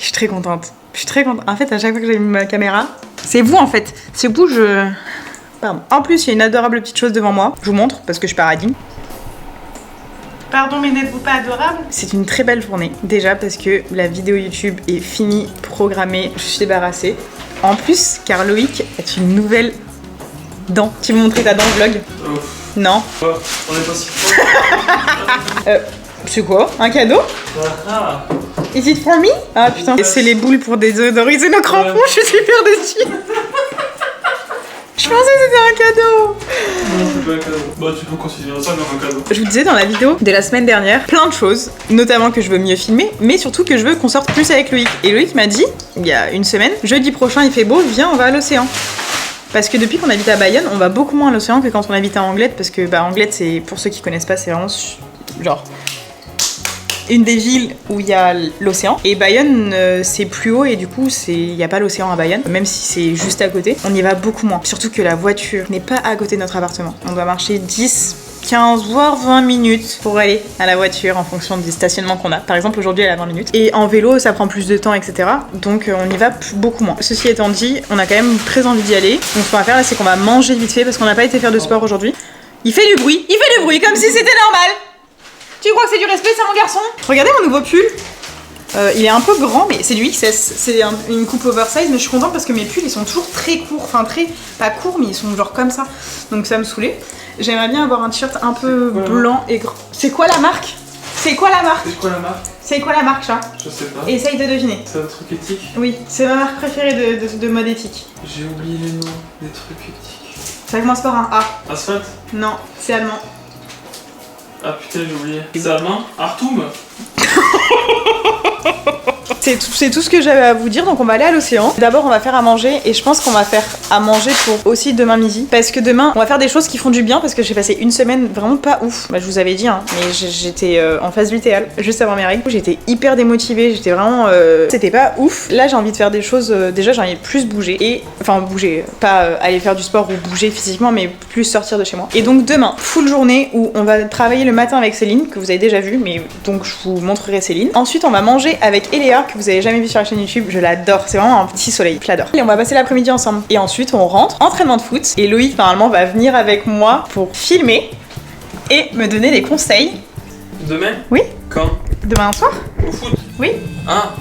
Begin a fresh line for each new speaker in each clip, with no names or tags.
Je suis très contente. Je suis très contente. En fait, à chaque fois que j'allume ma caméra, c'est vous en fait. C'est vous, je... Pardon. En plus, il y a une adorable petite chose devant moi. Je vous montre parce que je suis paradis. Pardon, mais n'êtes-vous pas adorable? C'est une très belle journée. Déjà parce que la vidéo YouTube est finie, programmée, je suis débarrassée. En plus, car Loïc a une nouvelle dent. Tu veux montrer ta dent vlog? Non.
On est pas si
C'est quoi? Un cadeau? Is it for me? Ah putain. C'est les boules pour déodoriser nos crampons, je suis super déçue. Je pensais que c'était un cadeau.
Non, c'est pas un cadeau. Bah, tu peux considérer ça comme un cadeau.
Je vous disais dans la vidéo de la semaine dernière, plein de choses, notamment que je veux mieux filmer, mais surtout que je veux qu'on sorte plus avec Loïc. Et Loïc m'a dit, il y a une semaine, jeudi prochain il fait beau, viens, on va à l'océan. Parce que depuis qu'on habite à Bayonne, on va beaucoup moins à l'océan que quand on habite à Anglette, parce que Anglette, c'est, pour ceux qui connaissent pas, c'est vraiment genre une des villes où il y a l'océan. Et Bayonne, c'est plus haut et du coup, il n'y a pas l'océan à Bayonne, même si c'est juste à côté. On y va beaucoup moins. Surtout que la voiture n'est pas à côté de notre appartement. On doit marcher 10, 15, voire 20 minutes pour aller à la voiture en fonction du stationnement qu'on a. Par exemple, aujourd'hui, elle a 20 minutes. Et en vélo, ça prend plus de temps, etc. Donc, on y va beaucoup moins. Ceci étant dit, on a quand même très envie d'y aller. Donc, ce qu'on va faire, là, c'est qu'on va manger vite fait parce qu'on n'a pas été faire de sport aujourd'hui. Il fait du bruit comme si c'était normal. Tu crois que c'est du respect, ça, mon garçon? Regardez mon nouveau pull. Il est un peu grand, mais c'est du XS. C'est une coupe oversize, mais je suis contente parce que mes pulls, ils sont toujours très courts. Enfin, pas courts, mais ils sont genre comme ça. Donc ça me saoulait. J'aimerais bien avoir un t-shirt un peu blanc et grand. C'est quoi la marque? C'est quoi la marque?
C'est quoi la marque?
C'est quoi la marque, chat?
Je sais pas.
Essaye de deviner.
C'est un truc éthique?
Oui, c'est ma marque préférée de mode éthique.
J'ai oublié les noms des trucs éthiques.
Ça commence par un A.
Asphalt?
Non, c'est allemand.
Ah putain, j'ai oublié. C'est allemand? Artum?
C'est tout ce que j'avais à vous dire, donc on va aller à l'océan. D'abord on va faire à manger et je pense qu'on va faire à manger pour aussi demain midi. Parce que demain on va faire des choses qui font du bien parce que j'ai passé une semaine vraiment pas ouf. Bah, je vous avais dit hein, mais j'étais en phase lutéale juste avant mes règles. J'étais hyper démotivée, j'étais vraiment... C'était pas ouf. Là j'ai envie de faire des choses, déjà j'ai envie de plus bouger. Et enfin bouger, pas aller faire du sport ou bouger physiquement mais plus sortir de chez moi. Et donc demain, full journée où on va travailler le matin avec Céline, que vous avez déjà vu, mais donc je vous montrerai Céline. Ensuite on va manger avec Eléa, que vous avez jamais vu sur la chaîne YouTube, je l'adore, c'est vraiment un petit soleil, je l'adore. Et on va passer l'après-midi ensemble. Et ensuite on rentre, entraînement de foot, et Loïc normalement va venir avec moi pour filmer et me donner des conseils.
Demain?
Oui.
Quand?
Demain soir?
Au foot?
Oui.
Ah!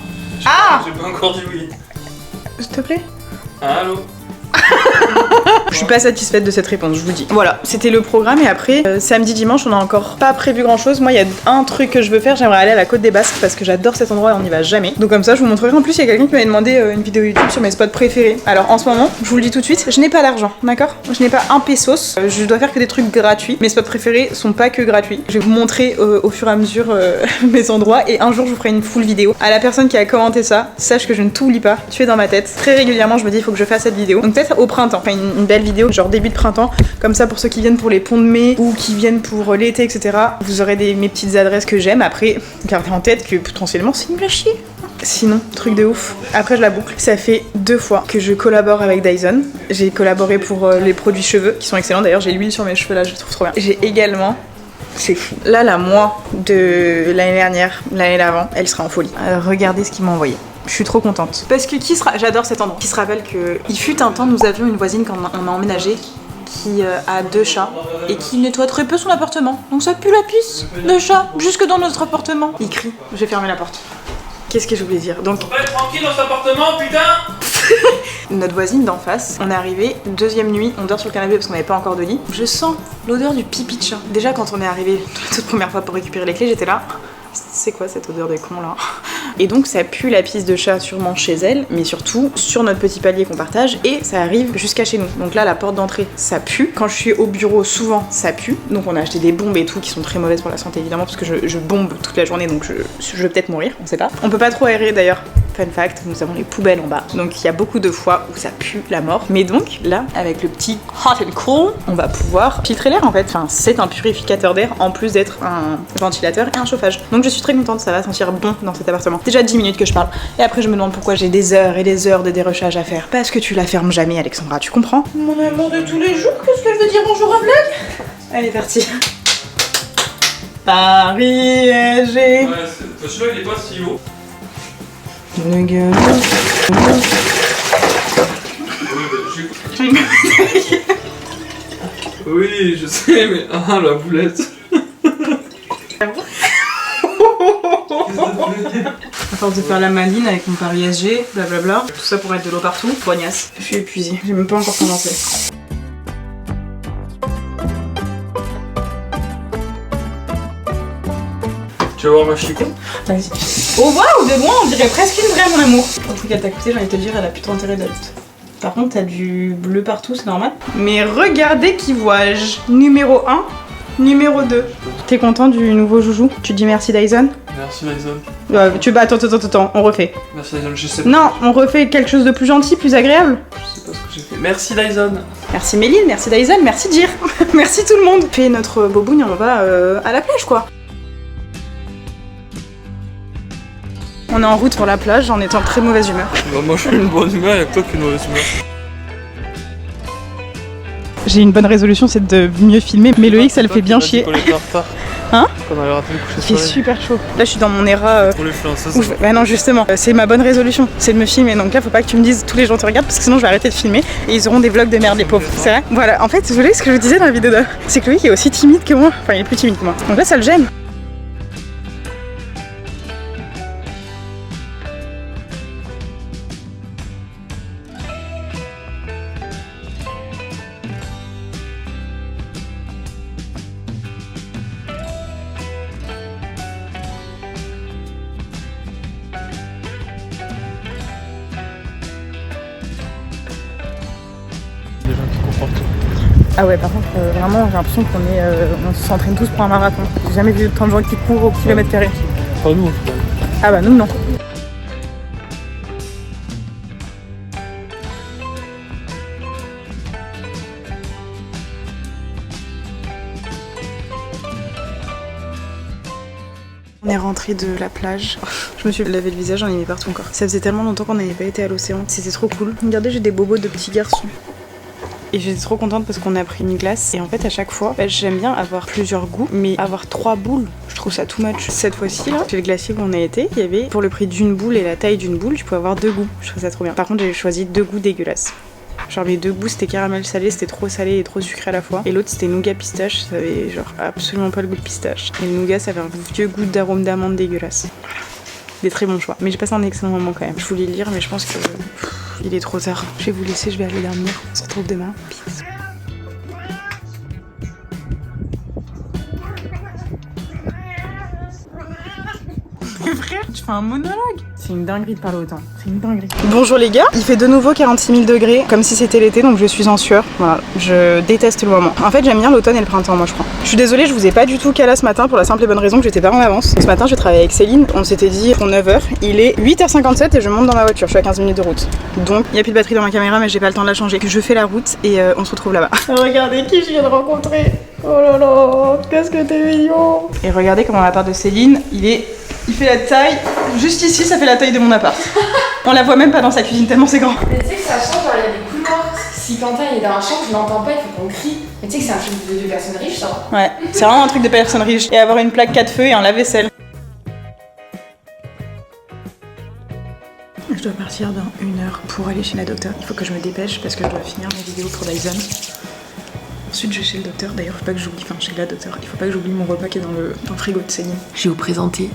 J'ai pas encore dit oui.
S'il te plaît.
Allô?
Je suis pas satisfaite de cette réponse, je vous dis. Voilà, c'était le programme et après, samedi, dimanche, on a encore pas prévu grand chose. Moi, il y a un truc que je veux faire, j'aimerais aller à la Côte des Basques parce que j'adore cet endroit et on n'y va jamais. Donc comme ça, je vous montrerai. En plus, il y a quelqu'un qui m'avait demandé une vidéo YouTube sur mes spots préférés. Alors en ce moment, je vous le dis tout de suite, je n'ai pas l'argent, d'accord? Je n'ai pas un pesos, je dois faire que des trucs gratuits. Mes spots préférés sont pas que gratuits. Je vais vous montrer au fur et à mesure mes endroits et un jour, je vous ferai une full vidéo. À la personne qui a commenté ça, sache que je ne t'oublie pas, tu es dans ma tête. Très régulièrement, je me dis, il faut que je fasse cette vidéo. Donc peut-être au printemps, enfin une belle vidéo, genre début de printemps, comme ça pour ceux qui viennent pour les ponts de mai ou qui viennent pour l'été, etc. Vous aurez mes petites adresses que j'aime. Après, gardez en tête que potentiellement c'est nul à chier. Sinon, truc de ouf. Après, je la boucle. Ça fait 2 fois que je collabore avec Dyson. J'ai collaboré pour les produits cheveux qui sont excellents. D'ailleurs, j'ai l'huile sur mes cheveux là, je trouve trop bien. J'ai également... C'est fou. Là, la moi de l'année dernière, l'année d'avant, elle sera en folie. Alors, regardez ce qu'ils m'ont envoyé. Je suis trop contente. Parce que j'adore cet endroit. Qui se rappelle que il fut un temps, nous avions une voisine quand on a emménagé qui a 2 chats et qui nettoie très peu son appartement. Donc ça pue la pisse de chat jusque dans notre appartement. Il crie. Je vais fermer la porte. Qu'est-ce que je voulais dire? Donc...
On va être tranquille dans cet appartement, putain!
Notre voisine d'en face, on est arrivé, 2e nuit, on dort sur le canapé parce qu'on n'avait pas encore de lit. Je sens l'odeur du pipi de chat. Déjà quand on est arrivé la toute première fois pour récupérer les clés, j'étais là. C'est quoi cette odeur de con là? Et donc ça pue la pisse de chat sûrement chez elle, mais surtout sur notre petit palier qu'on partage, et ça arrive jusqu'à chez nous. Donc là la porte d'entrée ça pue. Quand je suis au bureau souvent ça pue. Donc on a acheté des bombes et tout qui sont très mauvaises pour la santé évidemment parce que je bombe toute la journée, donc je vais peut-être mourir, on sait pas. On peut pas trop aérer d'ailleurs. Fun fact, nous avons les poubelles en bas. Donc il y a beaucoup de fois où ça pue la mort. Mais donc là, avec le petit hot and cool, on va pouvoir filtrer l'air en fait. Enfin, c'est un purificateur d'air en plus d'être un ventilateur et un chauffage. Donc je suis très contente, ça va sentir bon dans cet appartement. Déjà 10 minutes que je parle. Et après je me demande pourquoi j'ai des heures et des heures de dérochage à faire. Parce que tu la fermes jamais, Alexandra, tu comprends? Mon amour de tous les jours, qu'est-ce que je veux dire bonjour au vlog? Allez, parti. Paris, j'ai...
Ouais, celui-là il est pas si haut. Oui, je sais, mais ah, la boulette.
À force de faire la maline avec mon pari SG, blablabla, tout ça pour être de l'eau partout, poignasse. Je suis épuisée, j'ai même pas encore commencé.
Tu vas voir ma chicot?
Vas-y. Oh waouh, de loin on dirait presque une vraie, mon amour. Le truc qu'elle t'a coûté, j'ai envie de te dire, elle a plutôt intérêt d'être. Par contre, t'as du bleu partout, c'est normal. Mais regardez qui vois-je. Numéro 1, numéro 2. T'es content du nouveau joujou? Tu dis merci Dyson?
Merci Dyson.
Attends, on refait.
Merci Dyson, je sais pas.
Non, on refait quelque chose de plus gentil, plus agréable.
Je sais pas ce que j'ai fait. Merci Dyson.
Merci Méline, merci Dyson, merci Jir. Merci tout le monde. Fais notre boboune et on va à la plage quoi. On est en route pour la plage en étant très mauvaise humeur.
Bah, moi je suis une bonne humeur, y'a que toi qui es une mauvaise humeur.
J'ai une bonne résolution, c'est de mieux filmer. Mais Loïc, ça le fait bien chier. Hein?
Qu'on avait raté le coucher de
Il fait
soleil.
super chaud. Là, je suis dans mon era.
Pour les influenceuses.
Ouf. Bah non, justement, c'est ma bonne résolution, c'est de me filmer. Donc là, faut pas que tu me dises tous les gens te regardent parce que sinon je vais arrêter de filmer et ils auront des vlogs de merde, les pauvres. C'est vrai? Voilà, en fait, vous voyez ce que je vous disais dans la vidéo d'avant, c'est que Loïc est aussi timide que moi. Enfin, il est plus timide que moi. Donc là, ça le gêne.
Des gens qui comprennent tout.
Ah ouais, par contre, vraiment, j'ai l'impression qu'on est, on s'entraîne tous pour un marathon. J'ai jamais vu autant de gens qui courent au kilomètre carré.
Pas nous, au final.
Ah bah nous, non. On est rentré de la plage. Je me suis lavé le visage, j'en ai mis partout encore. Ça faisait tellement longtemps qu'on n'avait pas été à l'océan. C'était trop cool. Regardez, j'ai des bobos de petits garçons. Et j'étais trop contente parce qu'on a pris une glace. Et en fait, à chaque fois, j'aime bien avoir plusieurs goûts, mais avoir 3 boules, je trouve ça too much. Cette fois-ci, là, chez le glacier où on a été, il y avait, pour le prix d'une boule et la taille d'une boule, tu pouvais avoir 2 goûts. Je trouve ça trop bien. Par contre, j'ai choisi 2 goûts dégueulasses. Genre les 2 goûts c'était caramel salé, c'était trop salé et trop sucré à la fois. Et l'autre c'était nougat pistache, ça avait genre absolument pas le goût de pistache. Et le nougat ça avait un vieux goût d'arôme d'amande dégueulasse. Voilà. Des très bons choix. Mais j'ai passé un excellent moment quand même. Je voulais le lire mais je pense que il est trop tard. Je vais vous laisser, je vais aller dormir. On se retrouve demain. Peace. Frère, tu fais un monologue. C'est une dinguerie de parler autant. C'est une dinguerie. Bonjour les gars, il fait de nouveau 46 000 degrés, comme si c'était l'été, donc je suis en sueur. Voilà, je déteste le moment. En fait, j'aime bien l'automne et le printemps, moi je crois. Je suis désolée, je vous ai pas du tout calé ce matin pour la simple et bonne raison que j'étais pas en avance. Ce matin, j'ai travaillé avec Céline, on s'était dit pour 9h. Il est 8h57 et je monte dans ma voiture, je suis à 15 minutes de route. Donc, il y a plus de batterie dans ma caméra, mais j'ai pas le temps de la changer. Je fais la route et on se retrouve là-bas. Regardez qui je viens de rencontrer. Oh là là, qu'est-ce que t'es mignon. Et regardez comment l'appart de Céline, il fait la taille, juste ici ça fait la taille de mon appart. On la voit même pas dans sa cuisine tellement c'est grand.
Mais tu sais que ça change, genre il y a des couloirs. Si Quentin est dans la chambre, je l'entends pas, il faut qu'on crie. Mais tu sais que c'est un truc de personnes riches ça.
Ouais, c'est vraiment un truc de personne riche. Et avoir une plaque 4 feux et un lave-vaisselle. Je dois partir dans 1 heure pour aller chez la docteure. Il faut que je me dépêche parce que je dois finir mes vidéos pour Dyson. Ensuite je vais chez le docteur, d'ailleurs faut pas que j'oublie, enfin chez la docteure, il faut pas que j'oublie mon repas qui est dans le frigo de Céline.
Je vais vous présenter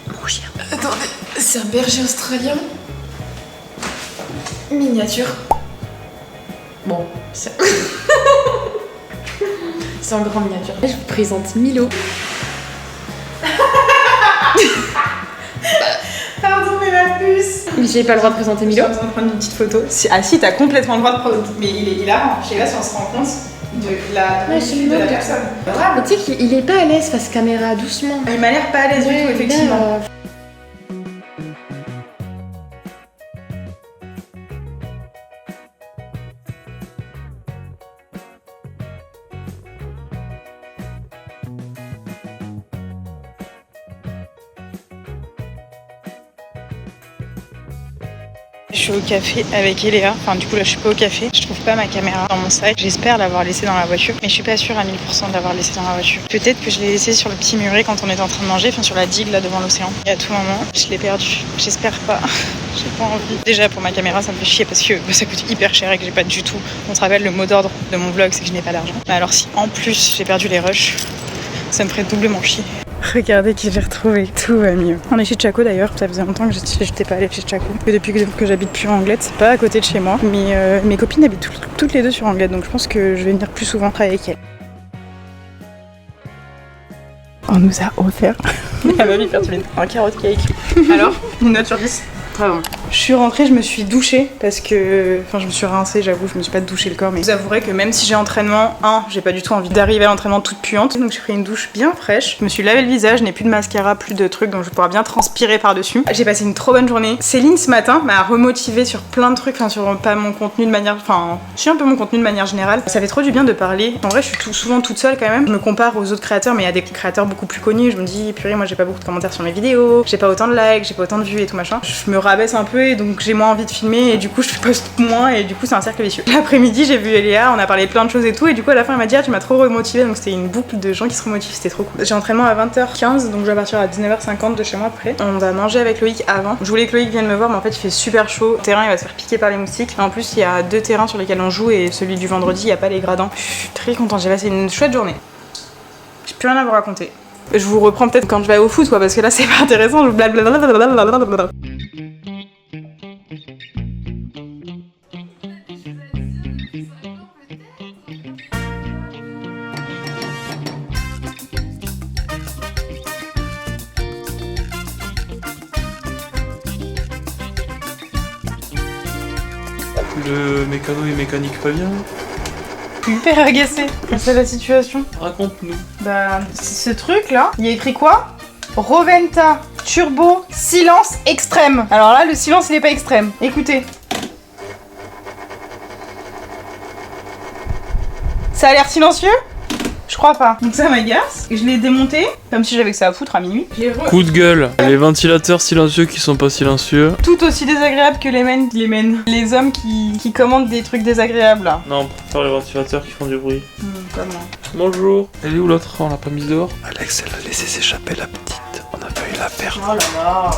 mon chien. Attendez, c'est un berger australien. Miniature. Bon, c'est c'est un grand miniature. Je vous présente Milo.
Pardon mais la puce.
J'ai pas le droit de présenter Milo.
J'ai besoin de prendre une petite photo. Ah si, t'as complètement le droit de prendre, mais il est là, je sais pas si on se rend compte de la de la personne.
Mais tu sais qu'il est pas à l'aise face caméra, doucement.
Il m'a l'air pas à l'aise du tout, effectivement. Je suis au café avec Eléa, enfin du coup là je suis pas au café, je trouve pas ma caméra dans mon sac, j'espère l'avoir laissée dans la voiture, mais je suis pas sûre à 1000% de l'avoir laissée dans la voiture. Peut-être que je l'ai laissée sur le petit muret quand on était en train de manger, enfin sur la digue là devant l'océan. Et à tout moment, je l'ai perdue, j'espère pas. J'ai pas envie. Déjà pour ma caméra ça me fait chier parce que ça coûte hyper cher et que j'ai pas du tout. On se rappelle le mot d'ordre de mon vlog c'est que je n'ai pas d'argent. Mais alors si en plus j'ai perdu les rushs, ça me ferait doublement chier. Regardez qui j'ai retrouvé, tout va mieux. On est chez Chaco d'ailleurs, ça faisait longtemps que j'étais pas allée chez Chaco. Et depuis que j'habite plus en Anglette, c'est pas à côté de chez moi. Mais mes copines habitent toutes les deux sur Anglette, donc je pense que je vais venir plus souvent travailler avec elles. On nous a offert la mamie Fertuline, un carrot cake. Alors, une note sur 10. Très bon. Je suis rentrée, je me suis douchée parce que... Enfin, je me suis rincée, j'avoue, je me suis pas douché le corps. Mais je vous avouerai que même si j'ai entraînement, j'ai pas du tout envie d'arriver à l'entraînement toute puante. Donc j'ai pris une douche bien fraîche. Je me suis lavé le visage, je n'ai plus de mascara, plus de trucs, donc je vais pouvoir bien transpirer par-dessus. J'ai passé une trop bonne journée. Céline, ce matin, m'a remotivée sur plein de trucs, enfin sur pas mon contenu de manière... Enfin, je suis un peu mon contenu de manière générale. Ça fait trop du bien de parler. En vrai, je suis souvent toute seule quand même. Je me compare aux autres créateurs, mais il y a des créateurs beaucoup plus connus. Je me dis, purée, moi j'ai pas beaucoup de commentaires sur mes vidéos, j'ai pas autant de likes, j'ai pas autant de vues et tout machin. Je me rabaisse un peu et donc j'ai moins envie de filmer et du coup je poste moins et du coup c'est un cercle vicieux. L'après-midi j'ai vu Eléa, on a parlé de plein de choses et tout et du coup à la fin elle m'a dit tu m'as trop remotivée, donc c'était une boucle de gens qui se remotivent, c'était trop cool. J'ai entraînement à 20h15 donc je vais partir à 19h50 de chez moi après. On va manger avec Loïc avant. Je voulais que Loïc vienne me voir mais en fait il fait super chaud. Le terrain il va se faire piquer par les moustiques. Et en plus il y a 2 terrains sur lesquels on joue et celui du vendredi il y a pas les gradins. Je suis très contente, j'ai passé une chouette journée. J'ai plus rien à vous raconter. Je vous reprends peut-être quand je vais au foot quoi parce que là c'est pas intéressant, je blablabla.
Le mécano est mécanique pas bien.
Hyper agacée, c'est la situation.
Raconte-nous.
Bah, ce truc là, il y a écrit quoi? Roventa Turbo Silence Extrême. Alors là, le silence il est pas extrême. Écoutez. Ça a l'air silencieux? Je crois pas. Donc ça m'agace. Je l'ai démonté, comme si j'avais que ça à foutre à minuit.
Coup de gueule. Les ventilateurs silencieux qui sont pas silencieux.
Tout aussi désagréable que les hommes qui commandent des trucs désagréables là.
Non, on préfère les ventilateurs qui font du bruit.
Comme moi.
Bonjour. Elle est où l'autre? On l'a pas mise dehors.
Alex, elle a laissé s'échapper la petite. On a failli la perdre.
Oh là là.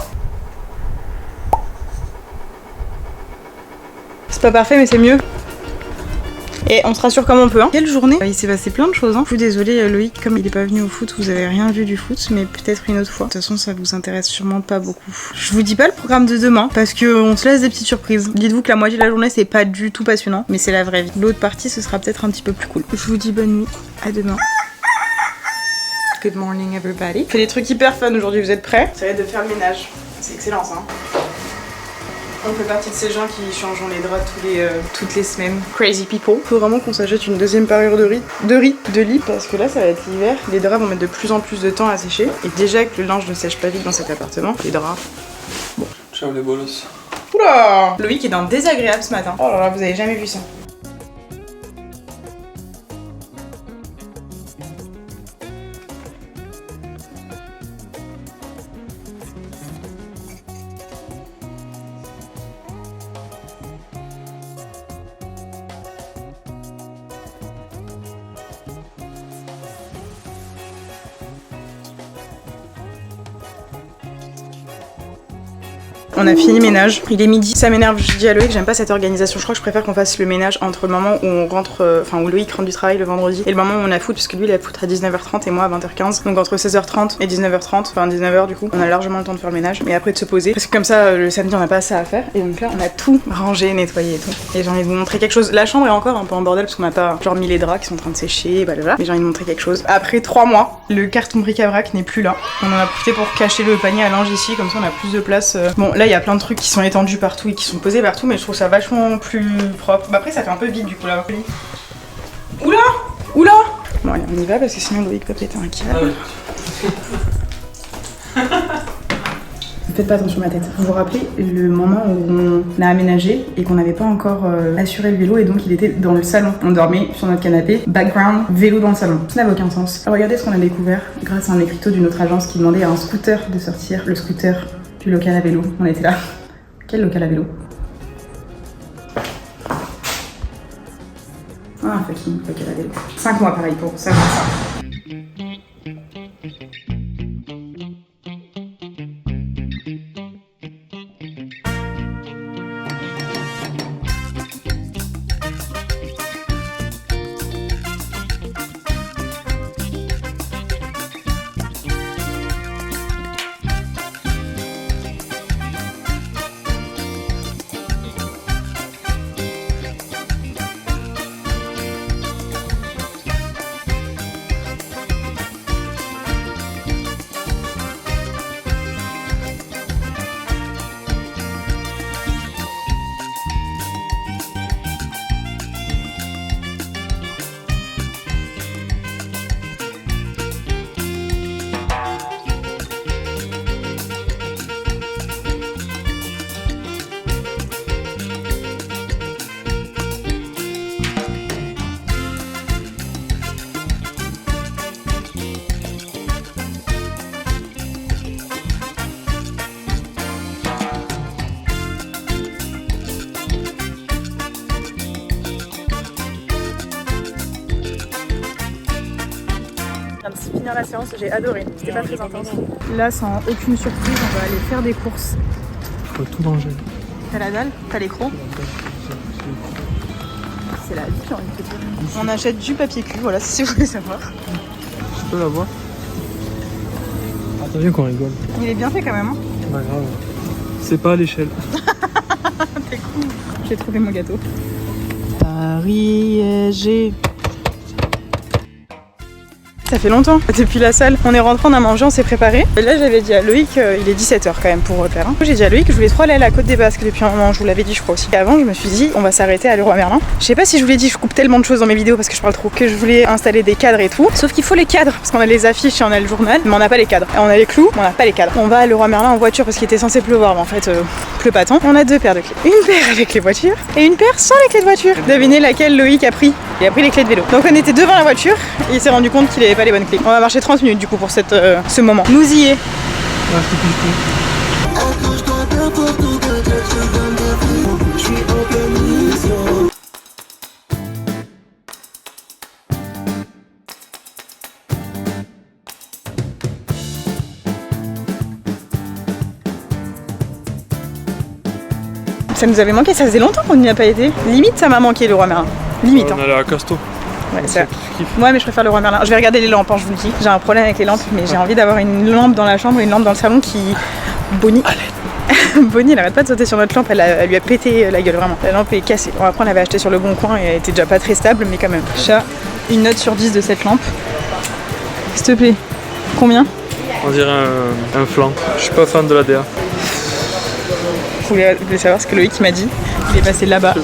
C'est pas parfait mais c'est mieux. Et on se rassure comme on peut. Hein. Quelle journée. Il s'est passé plein de choses. Hein. Je suis désolée Loïc, comme il est pas venu au foot, vous avez rien vu du foot, mais peut-être une autre fois. De toute façon, ça vous intéresse sûrement pas beaucoup. Je vous dis pas le programme de demain parce que on se laisse des petites surprises. Dites-vous que la moitié de la journée c'est pas du tout passionnant, mais c'est la vraie vie. L'autre partie, ce sera peut-être un petit peu plus cool. Je vous dis bonne nuit. À demain. Good morning everybody. Je fais des trucs hyper fun aujourd'hui. Vous êtes prêts? Ça va être de faire le ménage. C'est excellent ça. Hein. On fait partie de ces gens qui changent les draps toutes les semaines. Crazy people. Faut vraiment qu'on s'achète une deuxième parure de lit parce que là ça va être l'hiver. Les draps vont mettre de plus en plus de temps à sécher. Et déjà que le linge ne sèche pas vite dans cet appartement, les draps. Bon.
Ciao les bolos.
Oula! Loïc est dans le désagréable ce matin. Oh là là, vous avez jamais vu ça. On a fini ménage, il est midi, ça m'énerve, je dis à Loïc j'aime pas cette organisation, je crois que je préfère qu'on fasse le ménage entre le moment où on rentre, où Loïc rentre du travail le vendredi et le moment où on a foot, parce que lui il a foot à 19h30 et moi à 20h15, donc entre 16h30 et 19h30, enfin 19h du coup, on a largement le temps de faire le ménage, mais après de se poser, parce que comme ça le samedi on a pas ça à faire, et donc là on a tout rangé, nettoyé et tout, et j'ai envie de vous montrer quelque chose. La chambre est encore un peu en bordel parce qu'on a pas genre mis les draps qui sont en train de sécher, blablabla, mais j'ai envie de montrer quelque chose. Après 3 mois, le carton bric-à-brac n'est plus là, on en a profité pour cacher le panier à linge ici, comme ça on a plus de place. Bon là il y a plein de trucs qui sont étendus partout et qui sont posés partout, mais je trouve ça vachement plus propre. Bah après ça fait un peu vide du coup là. Oula! Oula! Bon allez on y va parce que sinon Loïc peut péter un câble. Faites pas attention à ma tête. Vous vous rappelez le moment où on a aménagé et qu'on n'avait pas encore assuré le vélo et donc il était dans le salon. On dormait sur notre canapé, background, vélo dans le salon. Ça n'avait aucun sens. Alors, regardez ce qu'on a découvert grâce à un écriteau d'une autre agence qui demandait à un scooter de sortir, le scooter du local à vélo. On était là. Quel local à vélo? Ah, fucking local à vélo. 5 mois pareil pour ça. finir la séance, j'ai adoré, c'était pas très intense. Là, sans aucune surprise, on va aller faire des courses.
Faut tout manger.
T'as la dalle? T'as l'écran? C'est la vie, j'ai envie de te dire. On achète du papier cul, voilà, si vous voulez savoir.
Je peux la voir? T'as vu qu'on rigole?
Il est bien fait quand même, hein?
Pas grave. C'est pas à l'échelle.
T'es cool. J'ai trouvé mon gâteau. Ariège. Ça fait longtemps, depuis la salle. On est rentré, on a mangé, on s'est préparé. Et là, j'avais dit à Loïc, il est 17h quand même pour repère. Hein. J'ai dit à Loïc que je voulais trop aller à la Côte des Basques depuis un moment, je vous l'avais dit, je crois aussi. Et avant, je me suis dit, on va s'arrêter à Leroy Merlin. Je sais pas si je vous l'ai dit, je coupe tellement de choses dans mes vidéos parce que je parle trop, que je voulais installer des cadres et tout. Sauf qu'il faut les cadres, parce qu'on a les affiches et on a le journal, mais on n'a pas les cadres. Et on a les clous, mais on n'a pas les cadres. On va à Leroy Merlin en voiture parce qu'il était censé pleuvoir, mais en fait, pleut pas tant. On a 2 paires de clés. Une paire avec les voitures et une paire sans les clés de voiture. Devinez laquelle Loïc a pris. Il a pris les clés de vélo. Donc on était devant la voiture et il s'est rendu compte qu'il avait pas les bonnes clés. On va marcher 30 minutes du coup pour ce moment. Nous y est. Ça nous avait manqué, ça faisait longtemps qu'on n'y a pas été. Limite ça m'a manqué le Leroy Merlin. Limite.
On allait à Casto.
Ouais, ça. Ouais, mais je préfère le Leroy Merlin. Je vais regarder les lampes, hein, je vous le dis. J'ai un problème avec les lampes, mais j'ai envie d'avoir une lampe dans la chambre et une lampe dans le salon qui. Bonnie. Bonnie, elle arrête pas de sauter sur notre lampe, elle lui a pété la gueule vraiment. La lampe est cassée. Bon, après, on l'avait acheté sur le bon coin et elle était déjà pas très stable, mais quand même. Chat, une note sur 10 de cette lampe. S'il te plaît. Combien?
On dirait un flanc. Je suis pas fan de la DA.
Vous voulez savoir ce que Loïc m'a dit? Il est passé là-bas.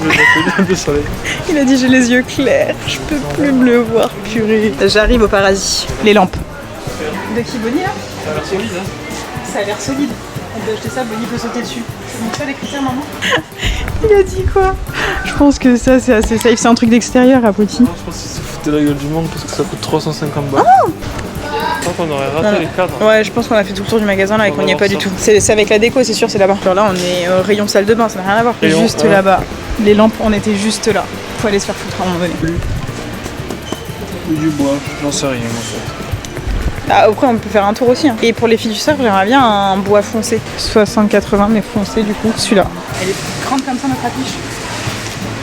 Il a dit j'ai les yeux clairs, je peux plus me le voir, purée. J'arrive au paradis. Les lampes. De qui, Bonnie là?
Ça a l'air solide, hein?
Ça a l'air solide. On peut acheter ça, Bonnie peut sauter dessus. Je montre pas les critères, maman. Il a dit quoi? Je pense que ça c'est assez safe, c'est un truc d'extérieur à Poti.
Je pense qu'il se foutait la gueule du monde parce que ça coûte 350 balles.
Oh,
je pense qu'on aurait raté les cadres.
Ouais, je pense qu'on a fait tout le tour du magasin là et qu'on n'y est pas du tout. C'est avec la déco, c'est sûr, c'est là-bas. Genre là, on est au rayon salle de bain, ça n'a rien à voir.
Rayon,
juste
ouais.
là-bas. Les lampes, on était juste là. Faut aller se faire foutre à un moment donné.
Ou du bois, j'en sais rien en fait.
Ah, après, on peut faire un tour aussi. Hein. Et pour les filles du surf, j'aimerais bien un bois foncé. 60-80, mais foncé du coup. Celui-là. Elle est grande comme ça, notre affiche.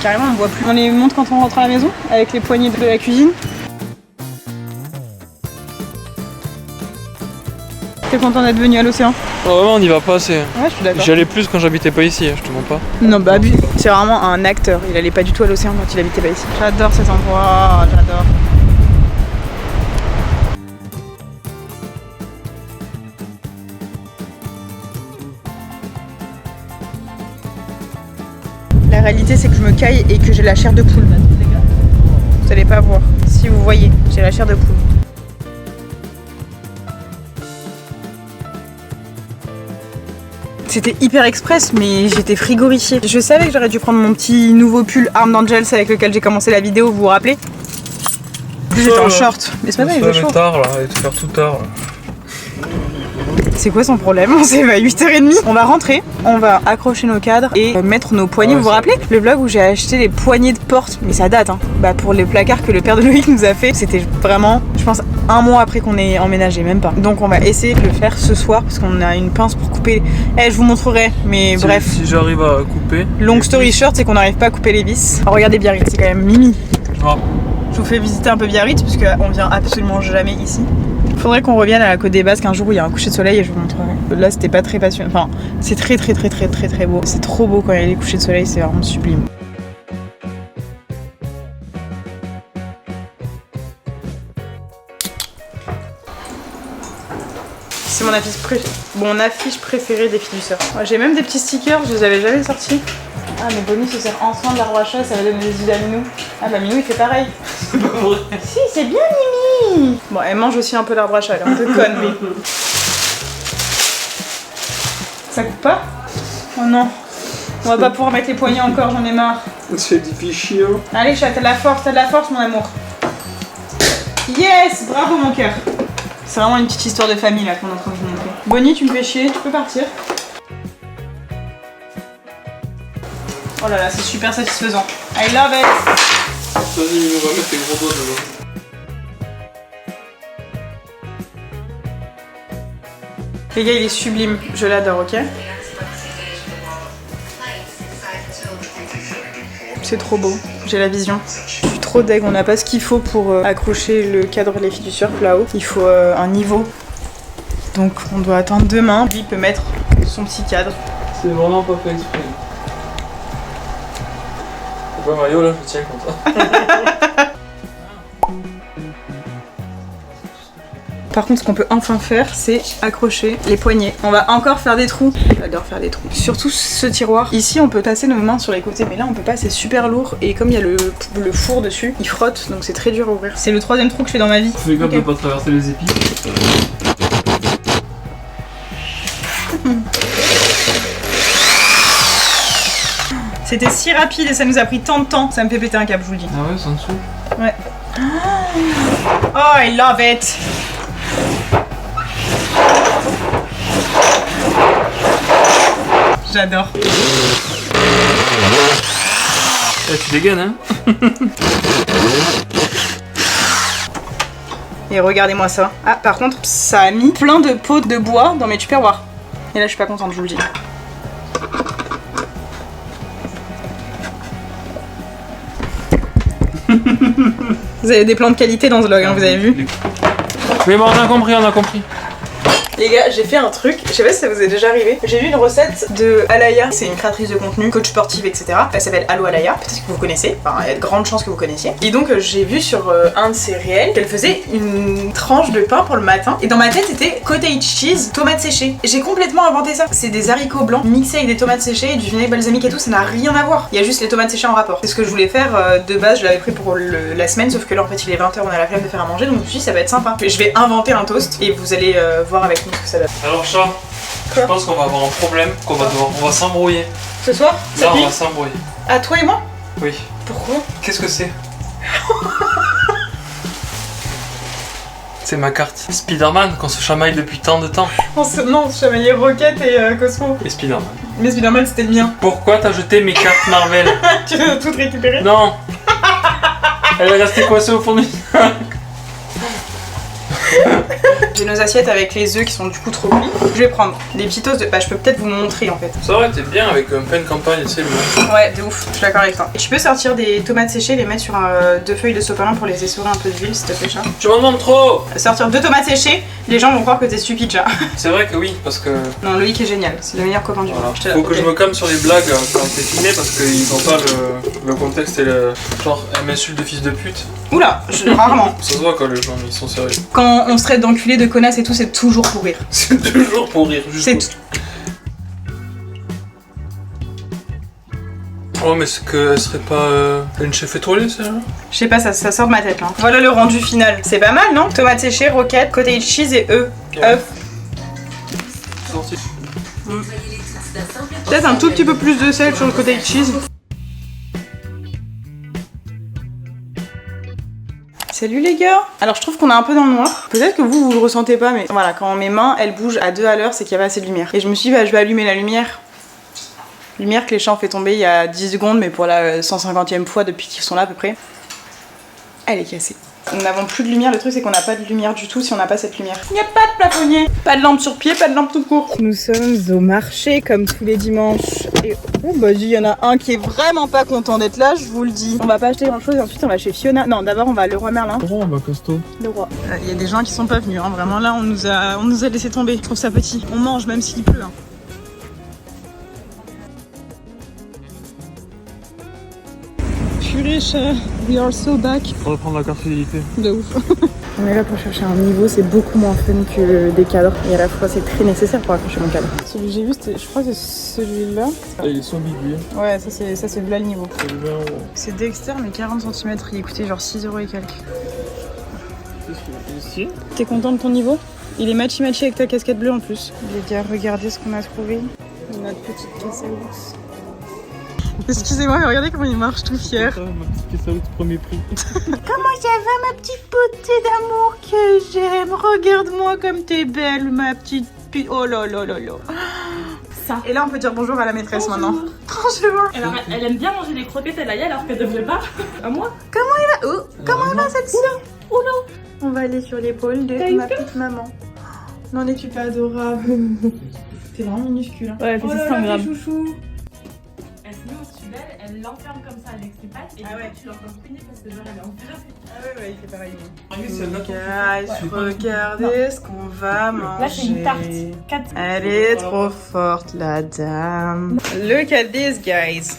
Carrément, on voit plus. On les montre quand on rentre à la maison, avec les poignées de la cuisine. T'es content d'être venu à l'océan?
Oh, vraiment, on n'y va pas assez.
Ouais, je suis d'accord.
J'y allais plus quand j'habitais pas ici, je te mens pas.
Non, bah, c'est vraiment un acteur. Il allait pas du tout à l'océan quand il habitait pas ici. J'adore cet endroit, j'adore. La réalité, c'est que je me caille et que j'ai la chair de poule. Vous allez pas voir. Si vous voyez, j'ai la chair de poule. C'était hyper express, mais j'étais frigorifiée. Je savais que j'aurais dû prendre mon petit nouveau pull Armed Angels avec lequel j'ai commencé la vidéo, vous vous rappelez? J'étais en short. Mais ce matin, il faisait chaud.
Tard là, et te faire tout tard là.
C'est quoi son problème? On s'est à 8h30. On va rentrer, on va accrocher nos cadres et mettre nos poignées.
Ouais,
vous vous rappelez le vlog où j'ai acheté les poignées de porte? Mais ça date, hein. Bah pour les placards que le père de Loïc nous a fait, c'était vraiment, je pense, un mois après qu'on ait emménagé, même pas. Donc on va essayer de le faire ce soir parce qu'on a une pince pour couper. Je vous montrerai, mais bref.
Si j'arrive à couper.
Long story short, c'est qu'on n'arrive pas à couper les vis. Alors, regardez Biarritz, c'est quand même Mimi.
Ah.
Je vous fais visiter un peu Biarritz parce qu'on vient absolument jamais ici. Faudrait qu'on revienne à la Côte des Basques un jour où il y a un coucher de soleil et je vous montrerai. Là, c'était pas très passionnant. Enfin, c'est très beau. C'est trop beau quand il y a les couchers de soleil, c'est vraiment sublime. C'est mon affiche préférée des filles du surf. Ouais, j'ai même des petits stickers, je les avais jamais sortis. Ah, mais Bonnie se sert enfin de l'arbre à chat, ça va donner des idées à Minou. Ah bah Minou il fait pareil.
C'est pas vrai.
Si, c'est bien Mimi. Bon, elle mange aussi un peu l'arbre à chat, elle est un peu conne, mais... Ça coupe pas? Oh non. On va pas pouvoir mettre les poignets encore, j'en ai marre.
C'est difficile.
Allez chat, t'as de la force mon amour. Yes, bravo mon cœur. C'est vraiment une petite histoire de famille là qu'on est en train de vous montrer. Bonnie, tu me fais chier, tu peux partir. Oh là là, c'est super satisfaisant. I love it.
Vas-y, on va mettre tes gros doigts dedans.
Les gars, il est sublime. Je l'adore, ok? C'est trop beau. J'ai la vision. Je suis trop deg. On n'a pas ce qu'il faut pour accrocher le cadre Les Filles du Surf là-haut. Il faut un niveau. Donc on doit attendre demain. Lui, il peut mettre son petit cadre.
C'est vraiment pas fait exprès. C'est pas Mario là, je tiens comme ça.
Par contre, ce qu'on peut enfin faire, c'est accrocher les poignets. On va encore faire des trous. J'adore faire des trous. Surtout ce tiroir. Ici, on peut tasser nos mains sur les côtés, mais là, on peut pas. C'est super lourd. Et comme il y a le four dessus, il frotte, donc c'est très dur à ouvrir. C'est le 3e trou que je fais dans ma vie.
Fais gaffe de pas traverser les épis.
C'était si rapide et ça nous a pris tant de temps. Ça me fait péter un câble, je vous le dis.
Ah ouais, c'est en dessous.
Ouais. Oh, I love it. J'adore.
Eh, tu dégaines, hein.
Et regardez-moi ça. Ah, par contre, ça a mis plein de pots de bois dans mes tupperwares. Et là, je suis pas contente, je vous le dis. Vous avez des plans de qualité dans ce vlog, hein, vous avez vu?
Mais bon, on a compris.
Les gars, j'ai fait un truc, je sais pas si ça vous est déjà arrivé. J'ai vu une recette de Alaya, c'est une créatrice de contenu, coach sportive, etc. Elle s'appelle Allo Alaya, peut-être que vous connaissez, enfin il y a de grandes chances que vous connaissiez. Et donc j'ai vu sur un de ses réels qu'elle faisait une tranche de pain pour le matin. Et dans ma tête c'était cottage cheese, tomates séchées. J'ai complètement inventé ça. C'est des haricots blancs mixés avec des tomates séchées et du vinaigre balsamique et tout, ça n'a rien à voir. Il y a juste les tomates séchées en rapport. C'est ce que je voulais faire de base, je l'avais pris pour la semaine, sauf que là en fait il est 20h, on a la flemme de faire à manger, donc je me suis dit ça va être sympa. Je vais inventer un toast et vous allez voir avec nous ce que ça donne.
Alors chat, je pense qu'on va avoir un problème, on va s'embrouiller.
Ce soir?
Là on va s'embrouiller.
À toi et moi?
Oui.
Pourquoi?
Qu'est-ce que c'est? C'est ma carte. Spider-Man qu'on se chamaille depuis tant de temps.
Non, Chevalier Rocket et Cosmo.
Et Spider-Man.
Mais Spider-Man c'était le mien.
Pourquoi t'as jeté mes cartes Marvel?
Tu veux toutes récupérer?
Non. Elle est restée coincée au fond du...
J'ai nos assiettes avec les œufs qui sont du coup trop cuits. Je vais prendre des petits toasts de... Bah je peux peut-être vous montrer en fait.
Ça aurait été bien avec un pleine campagne, tu sais le...
Ouais, de ouf, je suis d'accord avec toi. Et tu peux sortir des tomates séchées, les mettre sur 2 feuilles de sopalin pour les essorer un peu d'huile s'il te plaît chat.
Tu m'en demandes trop.
Sortir 2 tomates séchées, les gens vont croire que t'es stupide chat.
C'est vrai que oui, parce que...
Non, Loïc est génial, c'est le meilleur copain du monde.
Voilà. Faut que je me calme sur les blagues quand c'est filmé parce qu'ils ont pas le contexte et le... Genre, elle m'insulte de fils de pute.
Oula, rarement.
Ça se voit quand les gens ils sont sérieux.
Quand on se traite d'enculé, de connasse et tout, c'est toujours pour rire.
C'est toujours pour rire,
C'est
juste. Oh mais c'est qu'elle serait pas une chef étoilée celle-là?
Je sais pas, ça sort de ma tête là. Voilà le rendu final. C'est pas mal non? Tomates séchées, roquettes, cottage cheese et œufs. œufs.
Sorti.
Peut-être un tout petit peu plus de sel sur le cottage cheese. Salut les gars! Alors je trouve qu'on est un peu dans le noir. Peut-être que vous le ressentez pas, mais voilà, quand mes mains elles bougent à 2 à l'heure, c'est qu'il y a pas assez de lumière. Et je me suis dit, bah je vais allumer la lumière. Lumière que les chats ont fait tomber il y a 10 secondes, mais pour la 150e fois depuis qu'ils sont là à peu près. Elle est cassée. Nous n'avons plus de lumière, le truc c'est qu'on n'a pas de lumière du tout si on n'a pas cette lumière. Il n'y a pas de plafonnier, pas de lampe sur pied, pas de lampe tout court. Nous sommes au marché comme tous les dimanches. Et oh bah il y en a un qui est vraiment pas content d'être là, je vous le dis. On va pas acheter grand chose et ensuite on va chez Fiona. Non, d'abord on va à Leroy Merlin.
Pourquoi on va costaud?
Le roi. Il y a des gens qui sont pas venus, hein. Vraiment là on nous a laissé tomber. Je trouve ça petit. On mange même s'il pleut. Hein. Purée chat, we are so back.
On va prendre la carte fidélité.
De ouf. On est là pour chercher un niveau, c'est beaucoup moins fun que des cadres. Et à la fois c'est très nécessaire pour accrocher mon cadre. Celui que j'ai vu, je crois que c'est celui-là.
Ah, il est sans biguille.
Ouais, ça c'est là le niveau.
C'est le 20 €.
C'est Dexter mais 40 cm, il coûtait genre 6 € et quelques.
Ici.
T'es content de ton niveau? Il est matchy avec ta casquette bleue en plus. Les gars, regardez ce qu'on a trouvé. Notre petite caisse à ours. Excusez-moi, mais regardez comment il marche tout fier.
Ah, ma petite caisse à ours premier prix.
Comment ça va ma petite potée d'amour que j'aime? Regarde-moi comme t'es belle ma petite pute. Oh là là là là. Ça. Et là on peut dire bonjour à la maîtresse maintenant. Bonjour.
Alors, elle aime bien manger des croquettes à l'ail alors qu'elle devrait pas. À moi.
Comment elle va celle-ci?
Oh non.
On va aller sur l'épaule de ma petite maman. Non, es-tu pas adorable? T'es vraiment minuscule. Hein.
Ouais,
oh là là, chouchou.
Elle se met au-dessus d'elle, elle l'enferme comme ça avec ses pattes et
Ah ouais.
tu l'entends couiner parce que genre elle est enfermée.
Ah ouais, il fait pareil.
Guys,
Regardez ce qu'on va manger.
Là c'est une tarte. 4.
Elle est trop forte, la dame. Look at this, guys.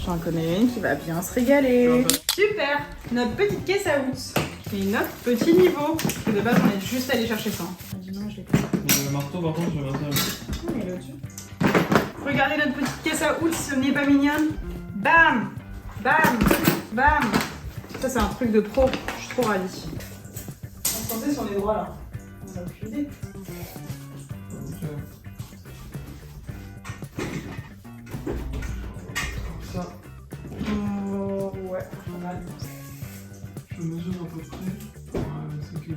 J'en connais une qui va bien se régaler. Super. Notre petite caisse à outs. Et notre petit niveau. Parce que de base, on est juste allé chercher ça. Dis-moi, je l'ai pas.
Le marteau, par contre, je vais mettre ça.
Il est là-dessus. Regardez notre petite caisse à outs, ce n'est pas mignonne. Bam. Bam. Bam. Ça, c'est un truc de pro. Je suis trop ravie. On se sentait sur les droits là. On va cuiser.
Ça,
Oh, ouais, pas mal.
je mesure à peu près. Ouais, c'est qu'il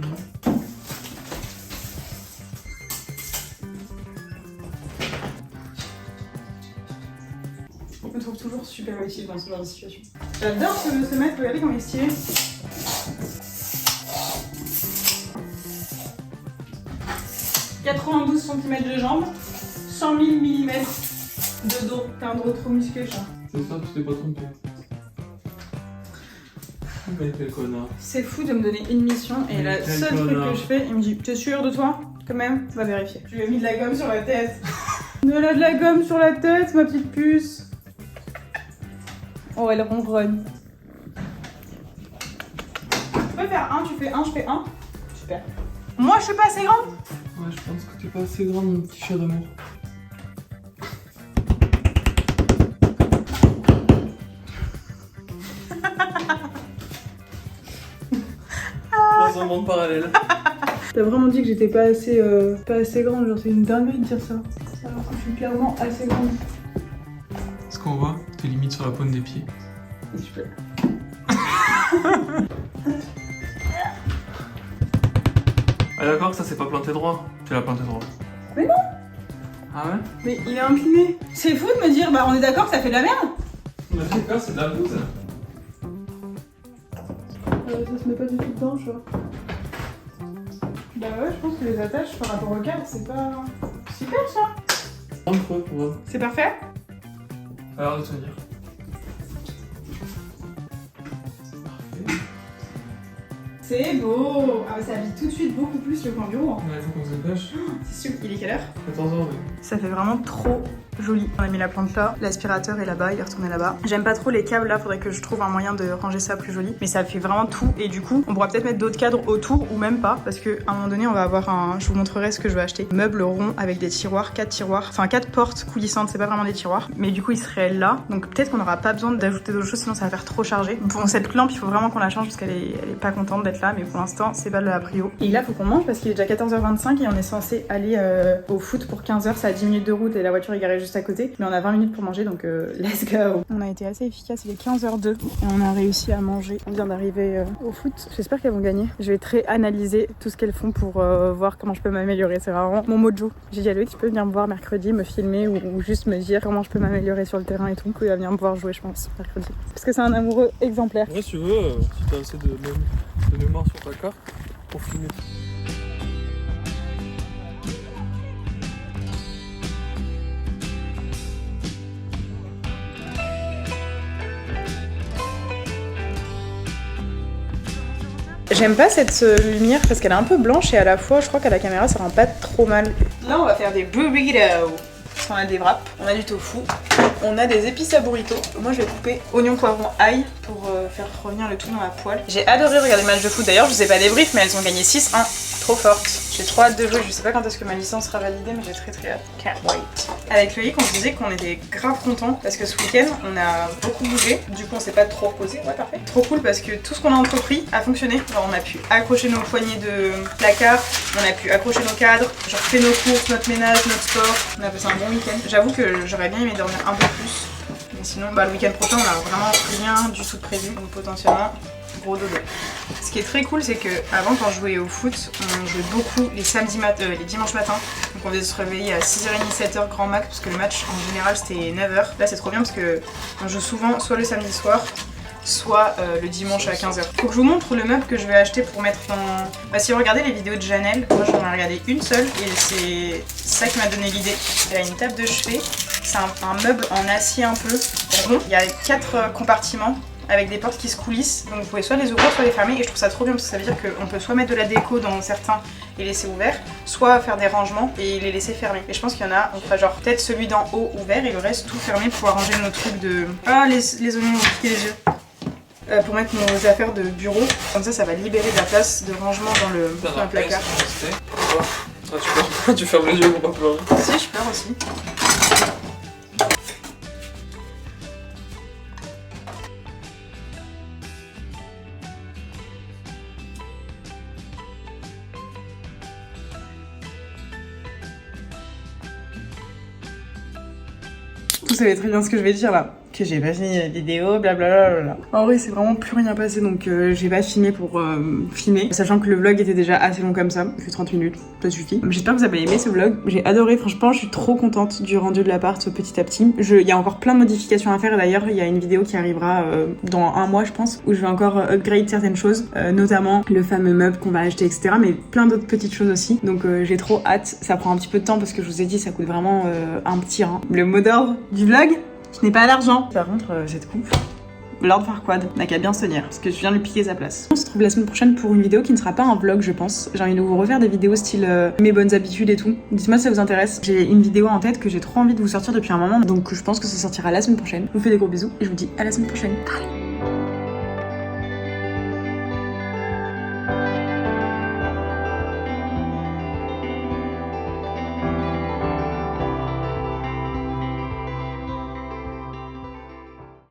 Je me trouve toujours super utile dans ce genre de situation. J'adore ce mètre, regardez comment il est stylé. « 92 cm de jambes, 100 000 mm de dos. T'es un dos trop musclé, chat.
C'est ça, tu t'es pas trompé. Mais quel connard.
C'est fou de me donner une mission et la
Quel
seule truc
connard.
que je fais, il me dit « T'es sûr de toi ?» Quand même, va vérifier. Je lui ai mis de la gomme sur la tête. Elle a de la gomme sur la tête, ma petite puce. Oh, elle ronronne. Tu peux faire un, tu fais un, je fais un. Super. Moi, je suis pas assez grande.
Ouais, je pense que t'es pas assez grand, mon petit chat d'amour. Dans un monde parallèle.
T'as vraiment dit que j'étais pas assez grande, genre c'est une dinguerie de dire ça. Alors que je suis clairement assez grande.
Ce qu'on voit, t'es limite sur la pointe des pieds.
Super.
Ah d'accord que ça c'est pas planté droit. Tu l'as planté droit.
Mais non.
Ah ouais?
Mais il est incliné. C'est fou de me dire, bah on est d'accord que ça fait de la merde.
Mais d'accord, c'est de la bouse.
Ça se met pas du tout dedans, je vois. Bah ouais, je pense que les attaches par rapport au cadre, c'est pas... Super ça.
Un creux pour voir.
C'est parfait.
Alors de tenir.
C'est beau. Ah bah ça habille tout de suite beaucoup plus le coin bureau. Hein.
Ouais, il faut qu'on se dépêche.
C'est sûr. Il est quelle heure?
14h, oui.
Ça fait vraiment trop joli. On a mis la plante là, l'aspirateur est là-bas, il est retourné là-bas. J'aime pas trop les câbles là, faudrait que je trouve un moyen de ranger ça plus joli. Mais ça fait vraiment tout et du coup, on pourra peut-être mettre d'autres cadres autour ou même pas parce que à un moment donné, on va avoir un... Je vous montrerai ce que je vais acheter. Meuble rond avec des tiroirs, 4 tiroirs, enfin 4 portes coulissantes, c'est pas vraiment des tiroirs. Mais du coup, il serait là. Donc peut-être qu'on n'aura pas besoin d'ajouter d'autres choses sinon ça va faire trop chargé. Bon, cette lampe, il faut vraiment qu'on la change parce qu'elle est pas contente d'être là, mais pour l'instant, c'est pas de la prio. Et là, faut qu'on mange parce qu'il est déjà 14h25 et on est censé aller au foot pour 15h. Ça a 10 minutes de route et la voiture est garée juste à côté. Mais on a 20 minutes pour manger donc let's go. On a été assez efficace, il est 15h02 et on a réussi à manger. On vient d'arriver au foot. J'espère qu'elles vont gagner. Je vais très analyser tout ce qu'elles font pour voir comment je peux m'améliorer. C'est vraiment mon mojo. J'ai dit à Loïc, tu peux venir me voir mercredi, me filmer ou juste me dire comment je peux m'améliorer sur le terrain et tout. Du coup, il va venir me voir jouer, je pense, mercredi. Parce que c'est un amoureux exemplaire.
Ouais, si tu veux, si t'as assez de mémoire sur ta carte, pour filmer.
J'aime pas cette lumière parce qu'elle est un peu blanche et à la fois je crois qu'à la caméra ça rend pas trop mal. Là on va faire des burritos. On a des wraps, on a du tofu, on a des épices à burrito. Moi je vais couper oignon, poivron, ail pour faire revenir le tout dans la poêle. J'ai adoré regarder le match de foot d'ailleurs, je vous ai pas débrief mais elles ont gagné 6-1. Trop forte. J'ai trop hâte de jouer, je sais pas quand est-ce que ma licence sera validée mais j'ai très hâte. Can't wait. Avec Loïc on se disait qu'on était grave contents parce que ce week-end on a beaucoup bougé, du coup on s'est pas trop reposé, ouais parfait. Trop cool parce que tout ce qu'on a entrepris a fonctionné. Genre on a pu accrocher nos poignées de placard, on a pu accrocher nos cadres, genre fait nos courses, notre ménage, notre sport. On a passé un bon week-end. J'avoue que j'aurais bien aimé dormir un peu plus. Mais sinon bah, le week-end prochain on a vraiment rien du tout de prévu, donc potentiellement gros dodo. Ce qui est très cool, c'est que avant quand je jouais au foot, on jouait beaucoup les dimanches matins. Donc on devait se réveiller à 6h30, 7h grand max parce que le match en général c'était 9h. Là c'est trop bien parce que on joue souvent soit le samedi soir, soit le dimanche à 15h. Faut que je vous montre le meuble que je vais acheter pour mettre en... Bah, si vous regardez les vidéos de Janelle, moi j'en ai regardé une seule et c'est ça qui m'a donné l'idée. Elle a une table de chevet, c'est un meuble en acier un peu rond. Il y a 4 compartiments avec des portes qui se coulissent, donc vous pouvez soit les ouvrir soit les fermer et je trouve ça trop bien parce que ça veut dire qu'on peut soit mettre de la déco dans certains et laisser ouvert, soit faire des rangements et les laisser fermés. Et je pense qu'il y en a, on fera genre peut-être celui d'en haut ouvert et le reste tout fermé pour arranger nos trucs de... Ah les oignons m'ont piqué les yeux. Pour mettre nos affaires de bureau, comme ça va libérer de la place de rangement dans le placard.
Ah, tu fermes les yeux pour pas pleurer.
Si, je pleure aussi. Vous savez très bien ce que je vais dire là. Que j'ai pas fini la vidéo, blablabla. En vrai, c'est vraiment plus rien passé, donc j'ai pas filmé pour filmer. Sachant que le vlog était déjà assez long comme ça, il fait 30 minutes, ça suffit. J'espère que vous avez aimé ce vlog, j'ai adoré, franchement, je suis trop contente du rendu de l'appart petit à petit. Il y a encore plein de modifications à faire, d'ailleurs, il y a une vidéo qui arrivera dans un mois, je pense, où je vais encore upgrade certaines choses, notamment le fameux meuble qu'on va acheter, etc. Mais plein d'autres petites choses aussi, donc j'ai trop hâte. Ça prend un petit peu de temps parce que je vous ai dit, ça coûte vraiment un petit rein. Le mot d'ordre du vlog, je n'ai pas l'argent. Par contre, cette coupe, Lord Farquaad n'a qu'à bien se tenir, parce que je viens de lui piquer sa place. On se retrouve la semaine prochaine pour une vidéo qui ne sera pas un vlog, je pense. J'ai envie de vous refaire des vidéos style mes bonnes habitudes et tout. Dites-moi si ça vous intéresse. J'ai une vidéo en tête que j'ai trop envie de vous sortir depuis un moment, donc je pense que ça sortira la semaine prochaine. Je vous fais des gros bisous et je vous dis à la semaine prochaine. Bye.